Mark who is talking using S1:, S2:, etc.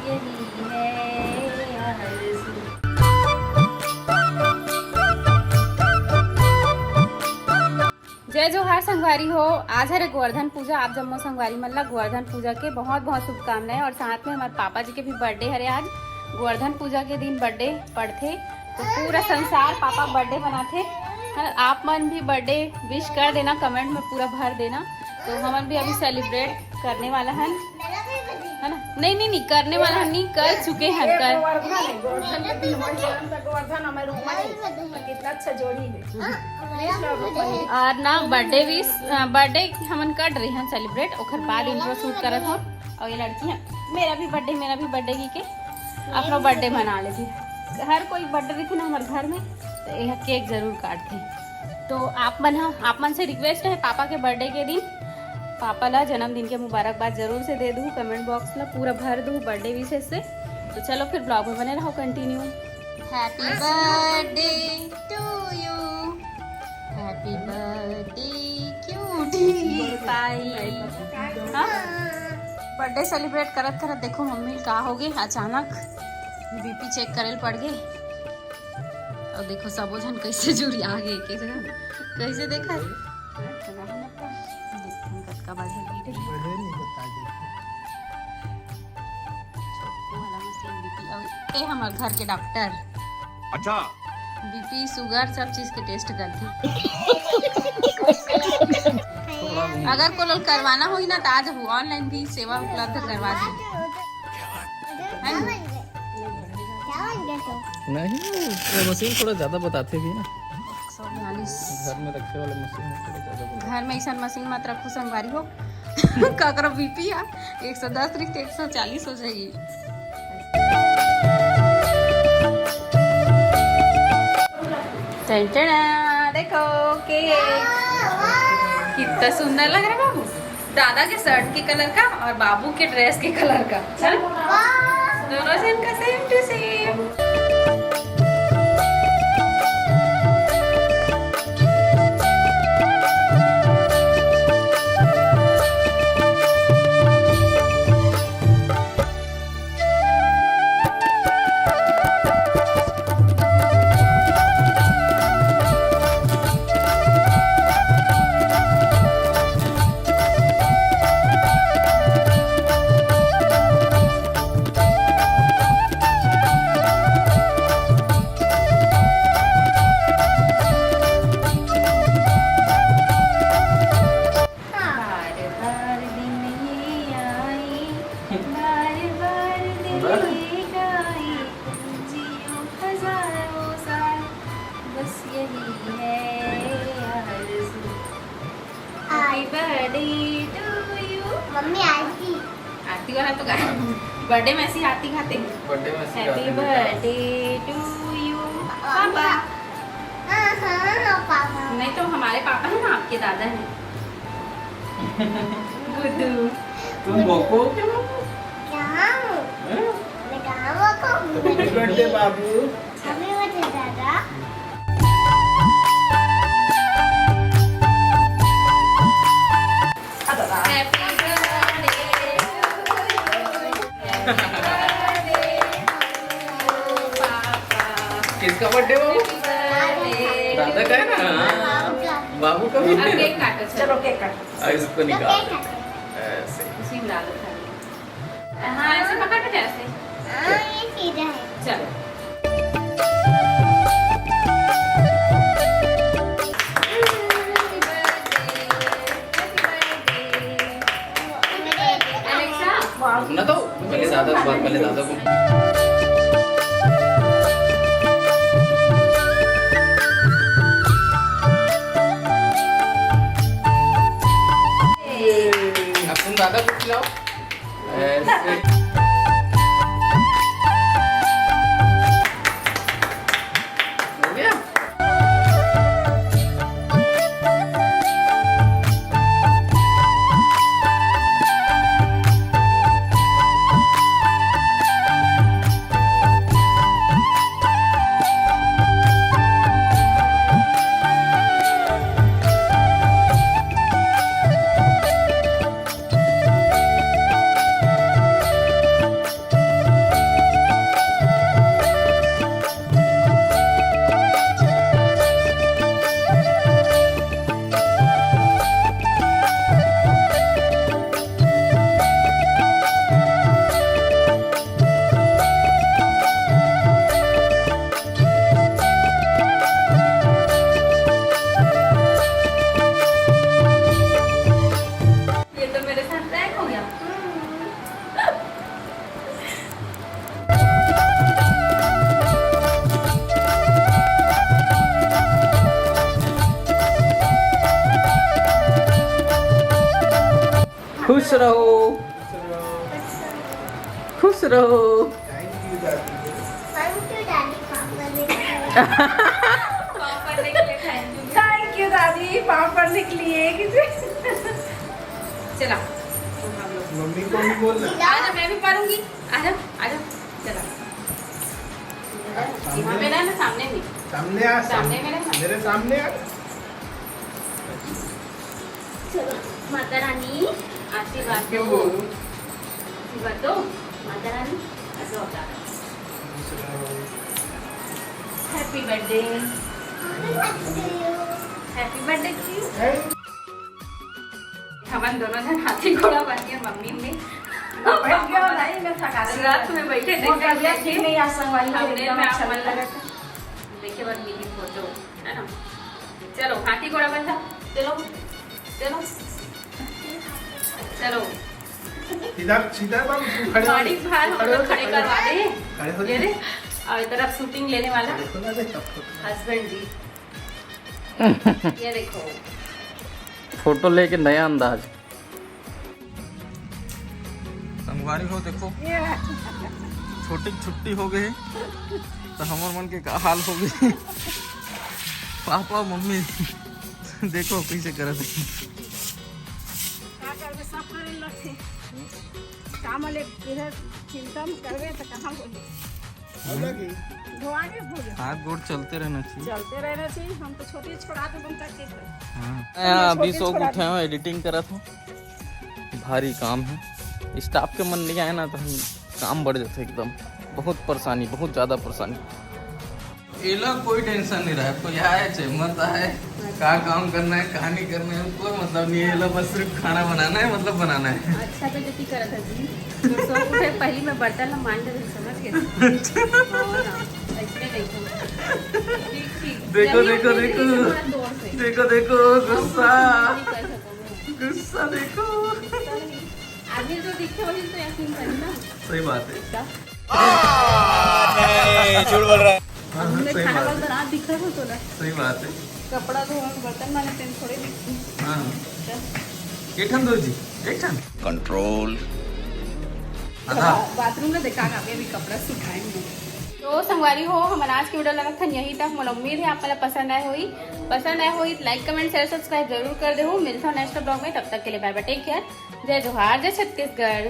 S1: यही है आरज़ू। जय जोहार संगवारी हो। आज है गोवर्धन पूजा। आप जम्मू संगवारी मल्ला गोवर्धन पूजा के बहुत बहुत शुभकामनाएं। और साथ में हमारे पापा जी के भी बर्थडे हरे आज। गोवर्धन पूजा के दिन बर्थडे पढ़ते तो पूरा संसार पापा बर्थडे मनाते। आप मन भी बर्थडे विश कर देना, कमेंट में पूरा भर देना। तो हम भी अभी सेलिब्रेट करने वाला है ना। नहीं नहीं नहीं करने वाला है, नहीं कर चुके हैं। कर और ना बर्थडे विश बर्थडे हमन कर रही हैं सेलिब्रेट। और बाद इंट्रो शूट करत हो। और ये लड़की है मेरा भी बर्थडे की के अपना बर्थडे मना लेती। हर कोई बर्थडे रही थी ना हमारे घर में, तो यह केक जरूर काटते। तो आप मन से रिक्वेस्ट है पापा के बर्थडे के दिन पापा ला जन्मदिन के मुबारकबाद जरूर से दे दूँ। कमेंट बॉक्स ला पूरा भर दूँ बर्थडे विशेष से। तो चलो फिर ब्लॉग में बने रहो continue. Happy birthday to you, happy birthday cutie pie. Birthday celebrate करत करत देखो मम्मी का हो गई अचानक बीपी चेक करे पड़ गए। और देखो सबो जन कैसे जुड़ी आ गए कैसे देखा का ए हमारे घर के डॉक्टर। अच्छा बीपी शुगर सब चीज के टेस्ट करते। अगर को लोग करवाना हो ना तो आज ऑनलाइन भी सेवा उपलब्ध करवा दी।
S2: नहीं वो मशीन थोड़ा ज्यादा बताते भी ना।
S1: 142
S2: घर में रखे वाले मशीन थोड़ा ज्यादा।
S1: घर में ऐसा मशीन मत रखो संगवारी हो। ककरो बीपी आ 110 रिक्त 140 हो जाएगी। देखो केक कितना सुंदर लग रहा है बाबू। दादा के शर्ट के कलर का और बाबू के ड्रेस के कलर का। चल दोनों सेम का सेम टू सेम।
S3: मम्मी
S1: आरती वाला तो बर्थडे में ऐसी आरती खाते हैं। हैप्पी बर्थडे टू यू पापा। नहीं तो हमारे पापा है ना, आपके दादा हैं। गुड्डू
S2: तुम भोको हैप्पी बर्थडे बाबू।
S3: दादा
S2: किसका बर्थडे बाबू? दादा का है ना। बाबू का भी।
S1: केक काटो। चलो केक काटो।
S2: इसको निकाल ऐसे
S1: उसी में डालो खाली। हाँ ऐसे पकड़ के ऐसे।
S3: ये सीधा है।
S1: चलो
S2: ना तो पहले दादा को दादा को खिलाओ ऐसे। हो गया। खुश रहो, खुश रहो।
S1: थैंक यू दादी, पापड़ लिख लिए। चला
S4: मम्मी को भी बोल रहा
S1: आजा, मैं भी पढ़ूंगी। आजा आजा, चला यहाँ पे ना, सामने भी,
S4: सामने आ,
S1: सामने मेरे,
S4: मेरे सामने आ।
S1: माता रानी आशीर्वाद दो, आशीर्वाद दो माता रानी। ऐसा होता है। Happy birthday, happy birthday to you. हम दोनों जन हाथी घोड़ा बन गए, मम्मी में रात में बैठे नहीं आसन वाली हमने में आप मन लगा था। देखिए बस मेरी फोटो है ना। चलो हाथी घोड़ा बन जाओ, चलो चलो चलो।
S4: सीधा सीधा बाबू, तू खड़े हो।
S1: गाड़ी बाहर हम लोग खड़े करवा
S4: खड़े हो
S1: दे। ये रे, और इधर अब शूटिंग लेने वाला
S4: देखो ना, देख अब
S1: हस्बैंड जी। ये देखो
S2: फोटो लेके नया अंदाज।
S5: संगवारी हो देखो, छोटी छुट्टी हो गई तो हमार मन के का हाल हो गई। पापा मम्मी देखो कैसे करत है।
S6: काम वाले इधर चिंता में करवे तो कहाँ बोले
S5: हाथ गोड़ चलते रहना चाहिए।
S6: चलते रहना चाहिए। हम तो छोटी छोड़ा तो बनता के
S5: हाँ, अभी सो के उठे हो, एडिटिंग करा था। भारी काम है, स्टाफ के मन नहीं आए ना तो हम काम बढ़ जाते एकदम। बहुत परेशानी, बहुत ज़्यादा परेशानी। ये लोग कोई टेंशन नहीं रहा, कोई आए चाहे मत आए, क्या काम करना है कहाँ नहीं करना है कोई मतलब नहीं है। ये लोग बस सिर्फ खाना बनाना है, मतलब बनाना है।
S1: अच्छा तो जो करा था जी, तो सो उठे पहली में बर्तन ला मान ले, समझ गए। और ऐसे देखो, ठीक ठीक।
S5: देखो
S1: जल्दी
S5: देखो
S1: उठने
S5: देखो,
S1: के लिए थोड़ा जोर से।
S5: देखो देखो गुस्सा,
S1: नहीं कर सकोगे।
S5: गुस्सा देखो।
S1: आगे जो दिखे वही तो यकीन करी ना।
S5: सही बात है।
S1: हमने
S5: सही
S1: खाना
S5: बात
S1: वाला बना दिखा था तो ना,
S5: सही बात है।
S1: कपड़ा धोना बर्तन माने तेन थोड़े दिखती।
S5: हाँ, एक ठन दो जी, एक ठन कंट्रोल।
S1: बाथरूम में देखा अभी अभी कपड़ा सुखाएंगे। तो संगवारी हो, हमारा आज की वीडियो लगा था यही तक। मुझे उम्मीद है आपको पसंद आए हुई लाइक कमेंट शेयर सब्सक्राइब जरूर कर दे। मिलता हूँ नेक्स्ट ब्लॉग में, तब तक के लिए बाय बाय, टेक केयर। जय जोहार, जय छत्तीसगढ़।